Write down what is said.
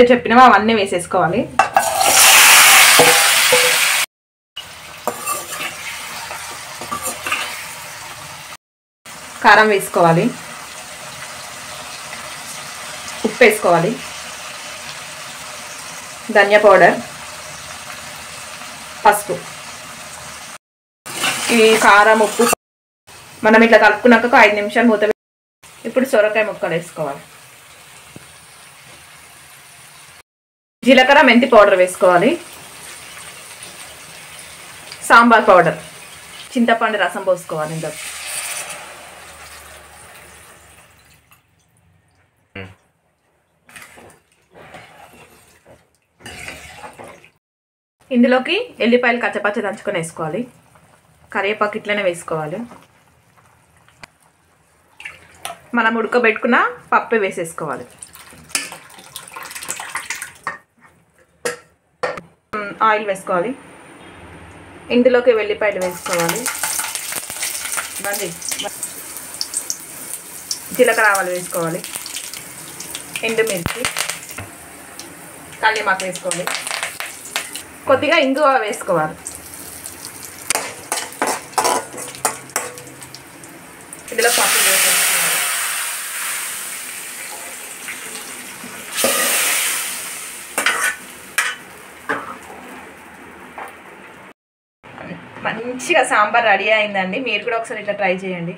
చెప్పినవా అవన్నీ వేసేసుకోవాలి. కారం వేసుకోవాలి, ఉప్పు వేసుకోవాలి, ధనియా పౌడర్, పసుపు. ఈ కారం ఉప్పు మనం ఇట్లా కలుపుకున్నాక 5 నిమిషాలు మూత. ఇప్పుడు సొరకాయ ముక్కలు వేసుకోవాలి. జీలకర్ర మెంతి పౌడర్ వేసుకోవాలి, సాంబార్ పౌడర్, చింతపండు రసం పోసుకోవాలి. ఇందులోకి ఎల్లిపాయలు కచ్చపచ్చ దంచుకొని వేసుకోవాలి, కరివేపాకు ఇట్లనే వేసుకోవాలి. మనం ఉడకబెట్టుకున్న పప్పు వేసేసుకోవాలి. ఆయిల్ వేసుకోవాలి, ఇందులోకి వెల్లిపాయలు వేసుకోవాలి, జీలకర్ర ఆవాలు వేసుకోవాలి, ఎండుమిర్చి, కల్లిమాకు వేసుకోవాలి, కొద్దిగా ఇంగువ వేసుకోవాలి. ఇందులో పప్పు వేసుకోవాలి. మంచిగా సాంబార్ రెడీ అయిందండి. మీరు కూడా ఒకసారి ఇట్లా ట్రై చేయండి.